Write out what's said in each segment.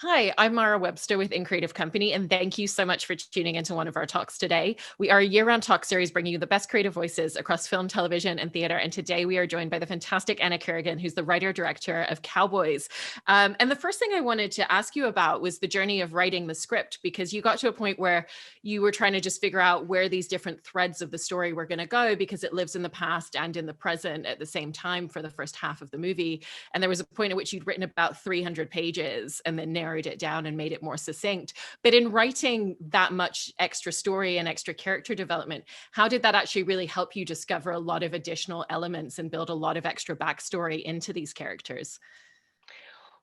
Hi, I'm Mara Webster with In Creative Company, and thank you so much for tuning into one of our talks today. We are a year-round talk series bringing you the best creative voices across film, television, and theater. And today we are joined by the fantastic Anna Kerrigan, who's the writer-director of Cowboys. And the first thing I wanted to ask you about was the journey of writing the script, because you got to a point where you were trying to just figure out where these different threads of the story were going to go, because it lives in the past and in the present at the same time for the first half of the movie. And there was a point at which you'd written about 300 pages and then narrowed it down and made it more succinct. But in writing that much extra story and extra character development, how did that actually really help you discover a lot of additional elements and build a lot of extra backstory into these characters?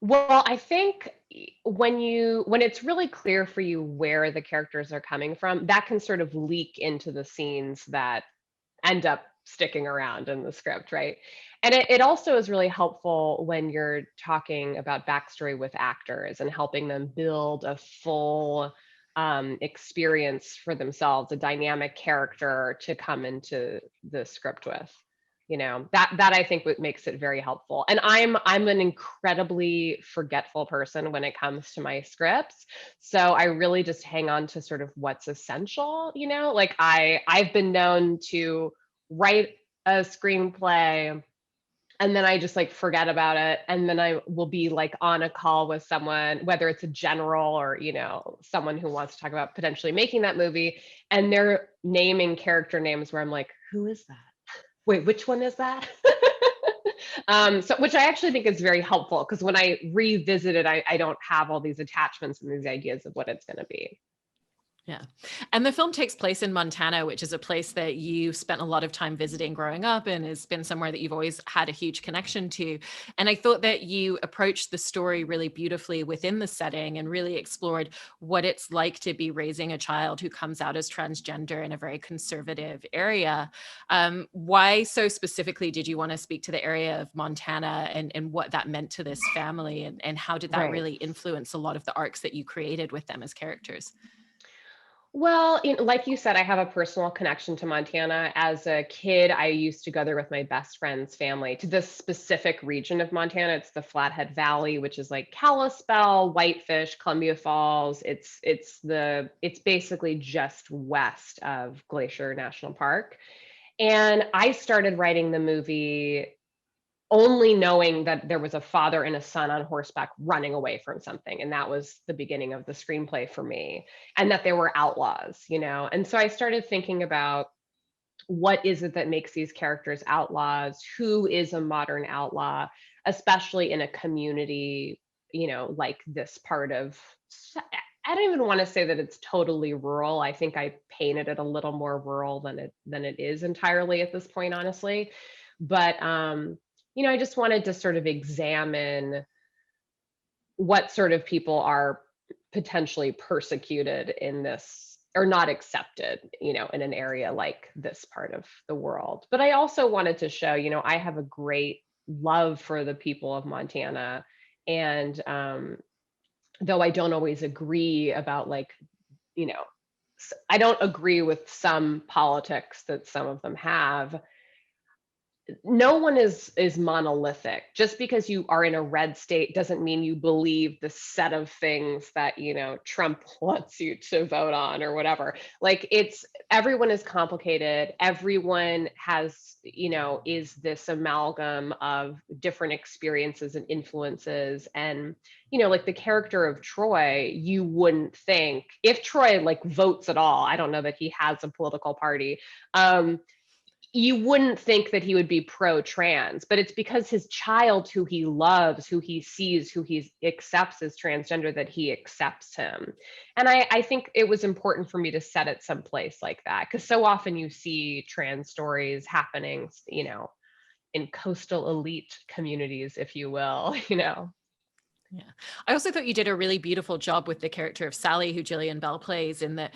Well, I think when it's really clear for you where the characters are coming from, that can sort of leak into the scenes that end up sticking around in the script, right? And it also is really helpful when you're talking about backstory with actors and helping them build a full experience for themselves, a dynamic character to come into the script with. That I think what makes it very helpful. And I'm an incredibly forgetful person when it comes to my scripts. So I really just hang on to sort of what's essential, like I've been known to write a screenplay and then I just like forget about it. And then I will be like on a call with someone, whether it's a general or, someone who wants to talk about potentially making that movie. And they're naming character names where I'm like, who is that? Wait, which one is that? So which I actually think is very helpful because when I revisit it, I don't have all these attachments and these ideas of what it's going to be. Yeah. And the film takes place in Montana, which is a place that you spent a lot of time visiting growing up and has been somewhere that you've always had a huge connection to. And I thought that you approached the story really beautifully within the setting and really explored what it's like to be raising a child who comes out as transgender in a very conservative area. Why so specifically did you want to speak to the area of Montana and what that meant to this family? And how did that Right. really influence a lot of the arcs that you created with them as characters? Well, like you said, I have a personal connection to Montana. As a kid, I used to go there with my best friend's family to this specific region of Montana. It's the Flathead Valley, which is like Kalispell, Whitefish, Columbia Falls. It's basically just west of Glacier National Park. And I started writing the movie only knowing that there was a father and a son on horseback running away from something. And that was the beginning of the screenplay for me, and that they were outlaws. And so I started thinking about what is it that makes these characters outlaws? Who is a modern outlaw, especially in a community, like this part of. I don't even want to say that it's totally rural. I think I painted it a little more rural than it is entirely at this point, honestly. But I just wanted to sort of examine what sort of people are potentially persecuted in this or not accepted, in an area like this part of the world. But I also wanted to show, I have a great love for the people of Montana. And though I don't always agree about you know, I don't agree with some politics that some of them have, no one is monolithic. Just because you are in a red state doesn't mean you believe the set of things that Trump wants you to vote on or whatever. Like, it's everyone is complicated. Everyone has, is this amalgam of different experiences and influences. And like the character of Troy, you wouldn't think, if Troy like votes at all, I don't know that he has a political party, you wouldn't think that he would be pro-trans, but it's because his child, who he loves, who he sees, who he accepts as transgender, that he accepts him. And I think it was important for me to set it someplace like that, because so often you see trans stories happening, in coastal elite communities, if you will, Yeah. I also thought you did a really beautiful job with the character of Sally, who Gillian Bell plays, in that,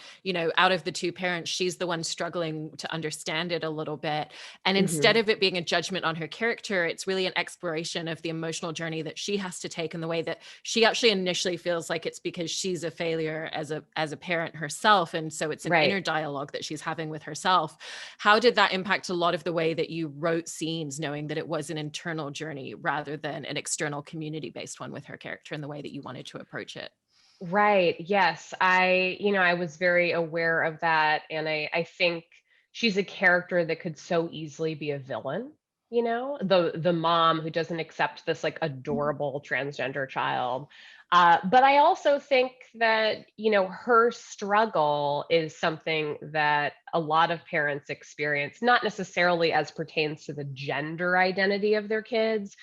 out of the two parents, she's the one struggling to understand it a little bit. And instead Mhm. of it being a judgment on her character, it's really an exploration of the emotional journey that she has to take, in the way that she actually initially feels like it's because she's a failure as a parent herself. And so it's an Right. inner dialogue that she's having with herself. How did that impact a lot of the way that you wrote scenes, knowing that it was an internal journey rather than an external community-based one with her character in the way that you wanted to approach it. Right. Yes. I was very aware of that. And I think she's a character that could so easily be a villain, the mom who doesn't accept this like adorable transgender child. But I also think that, her struggle is something that a lot of parents experience, not necessarily as pertains to the gender identity of their kids,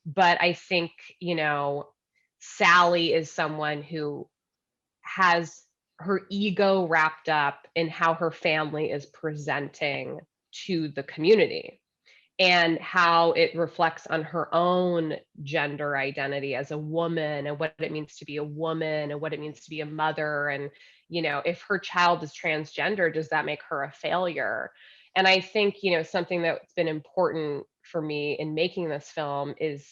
but I think, Sally is someone who has her ego wrapped up in how her family is presenting to the community and how it reflects on her own gender identity as a woman and what it means to be a woman and what it means to be a mother. And, if her child is transgender, does that make her a failure? And I think, something that's been important for me in making this film is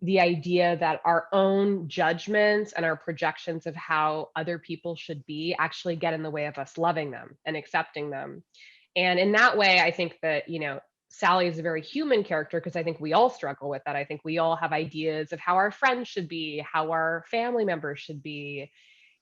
the idea that our own judgments and our projections of how other people should be actually get in the way of us loving them and accepting them. And in that way, I think that, Sally is a very human character because I think we all struggle with that. I think we all have ideas of how our friends should be, how our family members should be.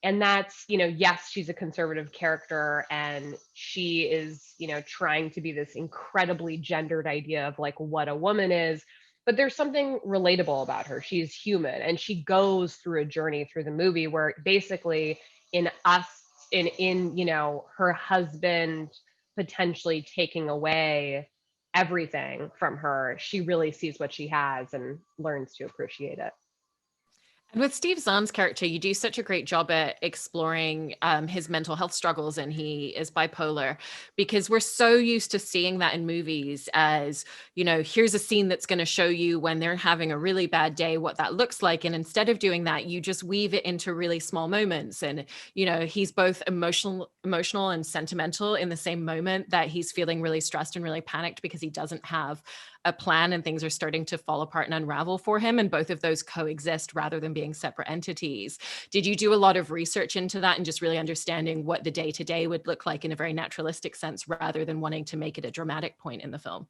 And that's, yes, she's a conservative character and she is, trying to be this incredibly gendered idea of like what a woman is, but there's something relatable about her. She's human and she goes through a journey through the movie where basically in us in her husband potentially taking away everything from her, she really sees what she has and learns to appreciate it. And with Steve Zahn's character, you do such a great job at exploring his mental health struggles, and he is bipolar, because we're so used to seeing that in movies as, here's a scene that's going to show you when they're having a really bad day, what that looks like. And instead of doing that, you just weave it into really small moments. And, he's both emotional and sentimental in the same moment that he's feeling really stressed and really panicked because he doesn't have a plan and things are starting to fall apart and unravel for him. And both of those coexist rather than being separate entities. Did you do a lot of research into that and just really understanding what the day to day would look like in a very naturalistic sense rather than wanting to make it a dramatic point in the film?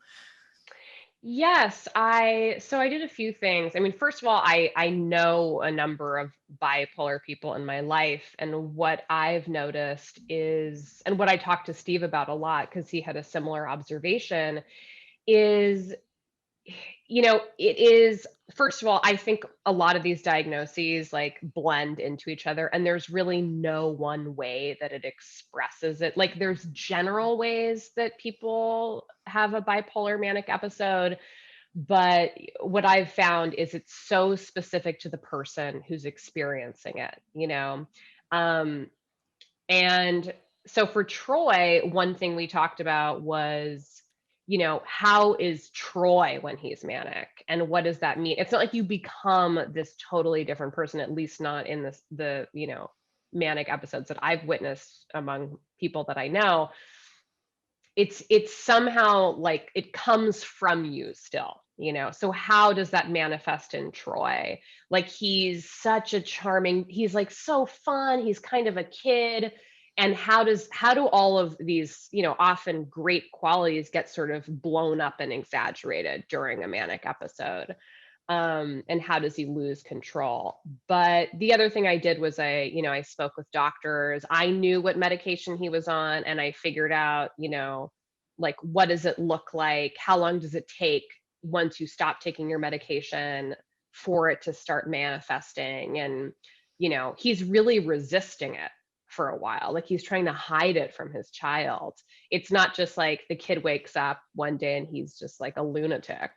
Yes, I did a few things. I mean, first of all, I know a number of bipolar people in my life, and what I've noticed is, and what I talked to Steve about a lot because he had a similar observation, is it is, first of all, I think a lot of these diagnoses like blend into each other, and there's really no one way that it expresses it. Like, there's general ways that people have a bipolar manic episode, but what I've found is it's so specific to the person who's experiencing it. Um, and so for Troy, one thing we talked about was, how is Troy when he's manic? And what does that mean? It's not like you become this totally different person, at least not in the manic episodes that I've witnessed among people that I know. It's somehow like it comes from you still. So how does that manifest in Troy? Like, he's such a charming, he's like so fun, he's kind of a kid. And how do all of these, often great qualities get sort of blown up and exaggerated during a manic episode? And how does he lose control? But the other thing I did was I spoke with doctors. I knew what medication he was on, and I figured out, like, what does it look like? How long does it take once you stop taking your medication for it to start manifesting? And, he's really resisting it for a while. Like, he's trying to hide it from his child. It's not just like the kid wakes up one day and he's just like a lunatic.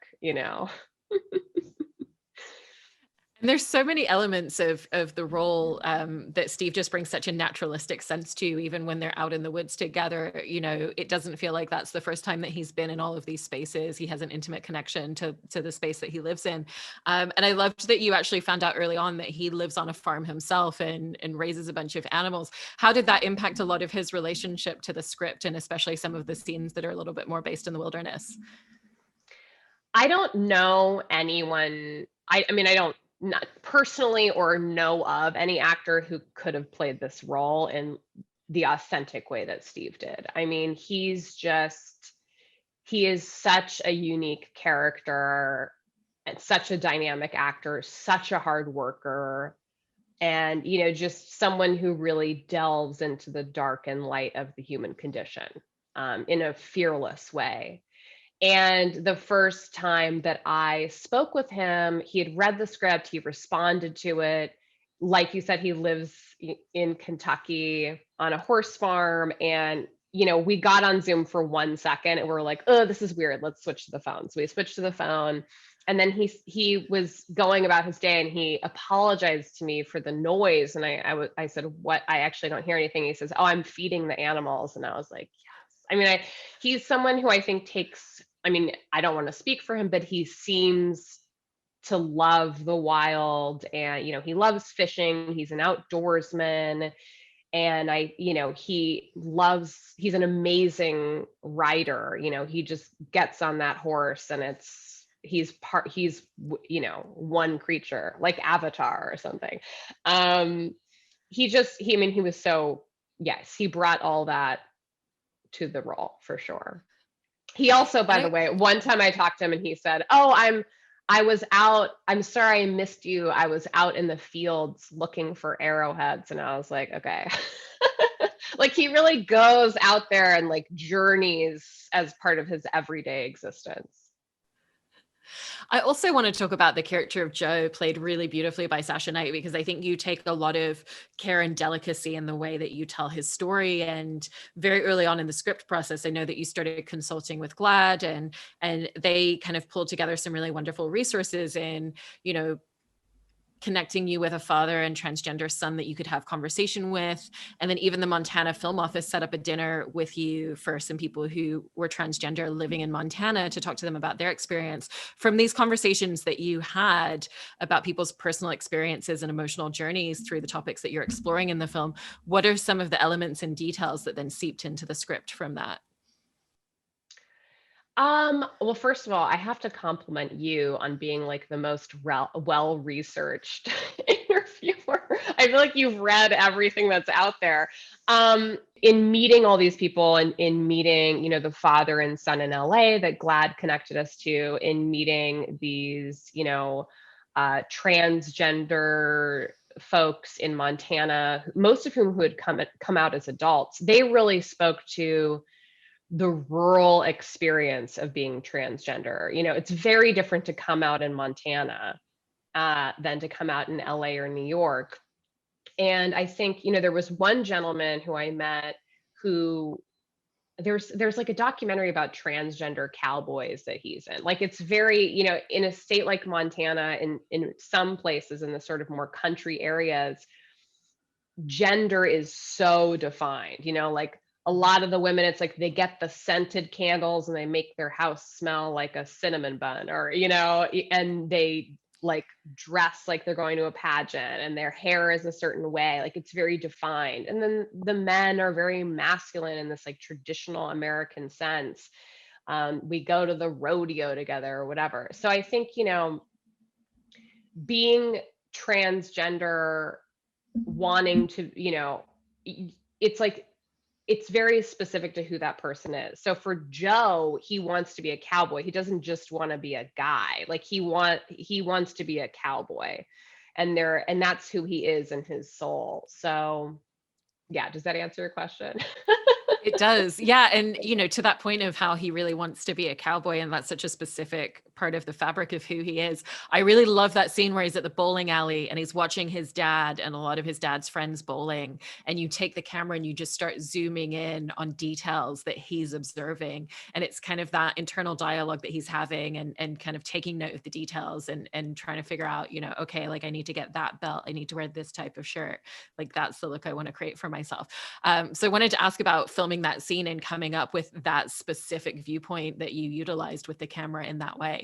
And there's so many elements of the role that Steve just brings such a naturalistic sense to, even when they're out in the woods together. It doesn't feel like that's the first time that he's been in all of these spaces. He has an intimate connection to the space that he lives in. And I loved that you actually found out early on that he lives on a farm himself and raises a bunch of animals. How did that impact a lot of his relationship to the script, and especially some of the scenes that are a little bit more based in the wilderness? I don't know anyone. I mean, I don't, not personally or know of any actor who could have played this role in the authentic way that Steve did. I mean, he is such a unique character such a dynamic actor, such a hard worker, and just someone who really delves into the dark and light of the human condition, in a fearless way. And the first time that I spoke with him, he had read the script, he responded to it. Like you said, he lives in Kentucky on a horse farm. And, we got on Zoom for 1 second and we're like, oh, this is weird. Let's switch to the phone. So we switched to the phone. And then he was going about his day and he apologized to me for the noise. And I said, what? I actually don't hear anything. He says, oh, I'm feeding the animals. And I was like, yes. I mean, he's someone who I think I don't want to speak for him, but he seems to love the wild, and he loves fishing. He's an outdoorsman, and he's an amazing rider. He just gets on that horse and he's one creature, like Avatar or something. He was so, yes, he brought all that to the role for sure. He also, by the way, one time I talked to him and he said, oh, I'm sorry I missed you. I was out in the fields looking for arrowheads. And I was like, okay. Like, he really goes out there and like journeys as part of his everyday existence. I also want to talk about the character of Joe, played really beautifully by Sasha Knight, because I think you take a lot of care and delicacy in the way that you tell his story. And very early on in the script process, I know that you started consulting with GLAAD, and they kind of pulled together some really wonderful resources in, connecting you with a father and transgender son that you could have conversation with. And then even the Montana Film Office set up a dinner with you for some people who were transgender living in Montana to talk to them about their experience. From these conversations that you had about people's personal experiences and emotional journeys through the topics that you're exploring in the film, what are some of the elements and details that then seeped into the script from that? Well, first of all, I have to compliment you on being like the most well-researched interviewer. I feel like you've read everything that's out there. In meeting all these people, and in meeting, the father and son in LA that GLAAD connected us to, in meeting these, transgender folks in Montana, most of whom who had come out as adults, they really spoke to the rural experience of being transgender. It's very different to come out in Montana than to come out in LA or New York. And I think, there was one gentleman who I met who there's like a documentary about transgender cowboys that he's in. Like, it's very, in a state like Montana, in some places in the sort of more country areas, gender is so defined, like a lot of the women, it's like they get the scented candles and they make their house smell like a cinnamon bun, or, and they like dress like they're going to a pageant, and their hair is a certain way. Like, it's very defined. And then the men are very masculine in this like traditional American sense. We go to the rodeo together or whatever. So I think, being transgender, wanting to, it's like, it's very specific to who that person is. So for Joe, he wants to be a cowboy. He doesn't just want to be a guy. Like, he wants to be a cowboy, and that's who he is in his soul. So yeah, does that answer your question? It does. Yeah. And, to that point of how he really wants to be a cowboy, and that's such a specific part of the fabric of who he is. I really love that scene where he's at the bowling alley and he's watching his dad and a lot of his dad's friends bowling. And you take the camera and you just start zooming in on details that he's observing. And it's kind of that internal dialogue that he's having, and kind of taking note of the details, and trying to figure out, okay, like, I need to get that belt. I need to wear this type of shirt. Like, that's the look I want to create for myself. So I wanted to ask about filming that scene and coming up with that specific viewpoint that you utilized with the camera in that way.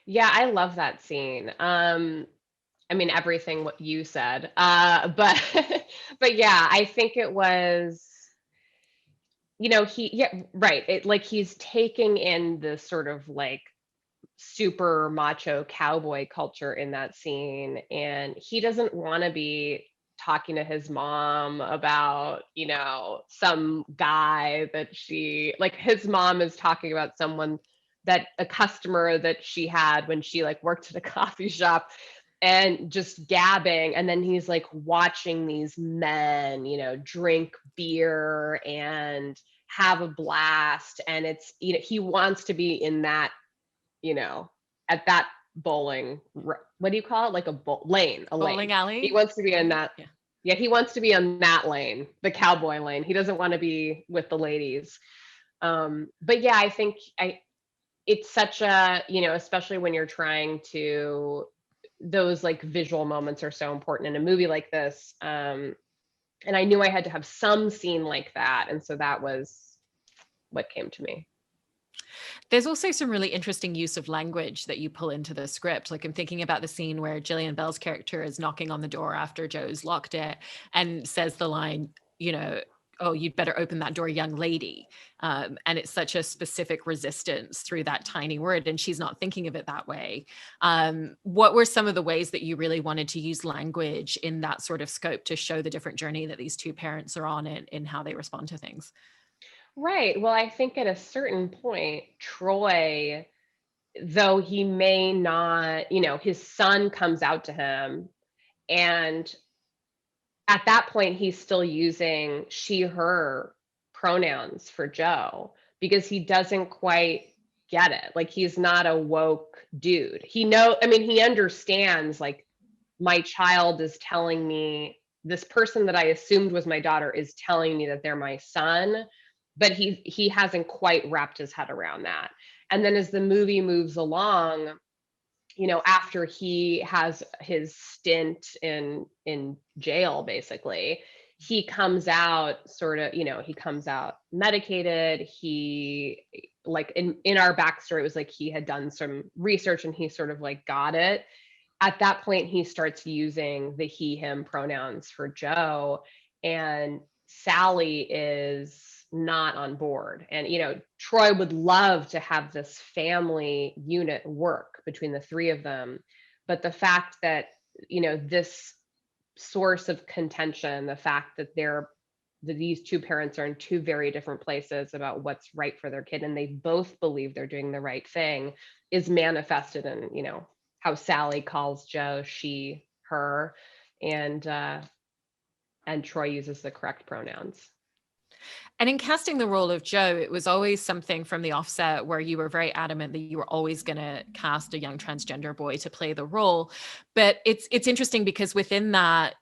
Yeah, I love that scene. Everything what you said, but but yeah, I think it was, yeah, right. It, like, he's taking in this sort of like super macho cowboy culture in that scene, and he doesn't want to be talking to his mom about, some guy that his mom is talking about someone that a customer that she had when she like worked at a coffee shop, and just gabbing. And then he's like watching these men, drink beer and have a blast. And it's, he wants to be in that, at that what do you call it? Like a lane. Bowling He alley. wants to be in that. Yeah. Yeah, he wants to be on that lane, the cowboy lane. He doesn't want to be with the ladies. But yeah, I think it's such a, especially when you're trying to, those like visual moments are so important in a movie like this. And I knew I had to have some scene like that. And so that was what came to me. There's also some really interesting use of language that you pull into the script. Like I'm thinking about the scene where Gillian Bell's character is knocking on the door after Joe's locked it and says the line, oh, you'd better open that door, young lady. And it's such a specific resistance through that tiny word. And she's not thinking of it that way. What were some of the ways that you really wanted to use language in that sort of scope to show the different journey that these two parents are on in how they respond to things? Right. Well, I think at a certain point, Troy, though he may not, his son comes out to him, and at that point, he's still using she, her pronouns for Joe because he doesn't quite get it. Like he's not a woke dude. He understands like my child is telling me, this person that I assumed was my daughter is telling me that they're my son, but he hasn't quite wrapped his head around that. And then as the movie moves along, after he has his stint in jail, basically, he comes out sort of, he comes out medicated. He, like in our backstory, it was like he had done some research and he sort of like got it. At that point, he starts using the he, him pronouns for Joe, and Sally is not on board. And, Troy would love to have this family unit work between the three of them. But the fact that, this source of contention, the fact that these two parents are in two very different places about what's right for their kid, and they both believe they're doing the right thing, is manifested in, how Sally calls Joe she, her, and Troy uses the correct pronouns. And in casting the role of Joe, it was always something from the offset where you were very adamant that you were always going to cast a young transgender boy to play the role. But it's interesting because within that,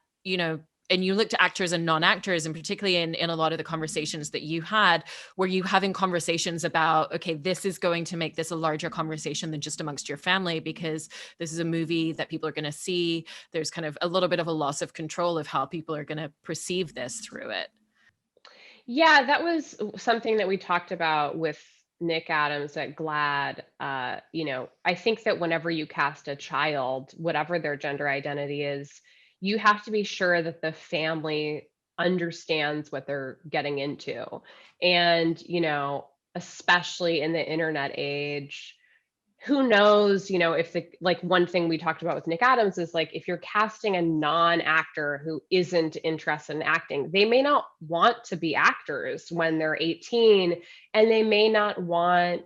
and you looked at actors and non-actors, and particularly in a lot of the conversations that you had, were you having conversations about, okay, this is going to make this a larger conversation than just amongst your family, because this is a movie that people are going to see. There's kind of a little bit of a loss of control of how people are going to perceive this through it. Yeah, that was something that we talked about with Nick Adams at GLAAD. I think that whenever you cast a child, whatever their gender identity is, you have to be sure that the family understands what they're getting into. And, especially in the internet age, who knows, if like one thing we talked about with Nick Adams is like, if you're casting a non-actor who isn't interested in acting, they may not want to be actors when they're 18, and they may not want,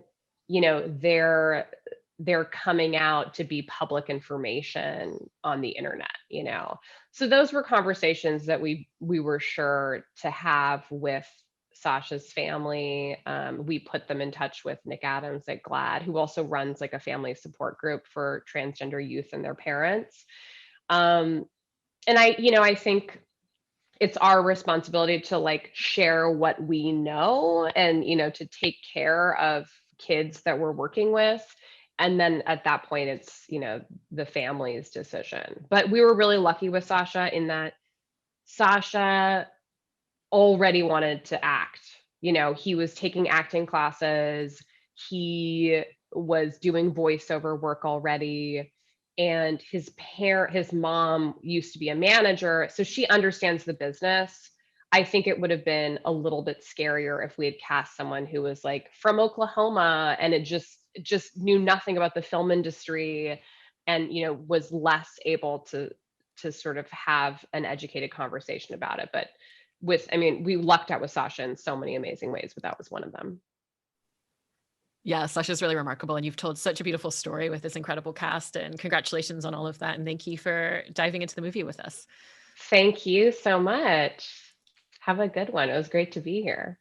their coming out to be public information on the internet. So those were conversations that we were sure to have with Sasha's family. We put them in touch with Nick Adams at GLAAD, who also runs like a family support group for transgender youth and their parents. And I think it's our responsibility to like share what we know and, to take care of kids that we're working with. And then at that point, it's, the family's decision. But we were really lucky with Sasha in that Sasha already wanted to act. He was taking acting classes. He was doing voiceover work already. And his mom used to be a manager, so she understands the business. I think it would have been a little bit scarier if we had cast someone who was like from Oklahoma and it just knew nothing about the film industry and was less able to sort of have an educated conversation about it. But we lucked out with Sasha in so many amazing ways, but that was one of them. Yeah, Sasha's really remarkable, and you've told such a beautiful story with this incredible cast, and congratulations on all of that, and thank you for diving into the movie with us. Thank you so much. Have a good one. It was great to be here.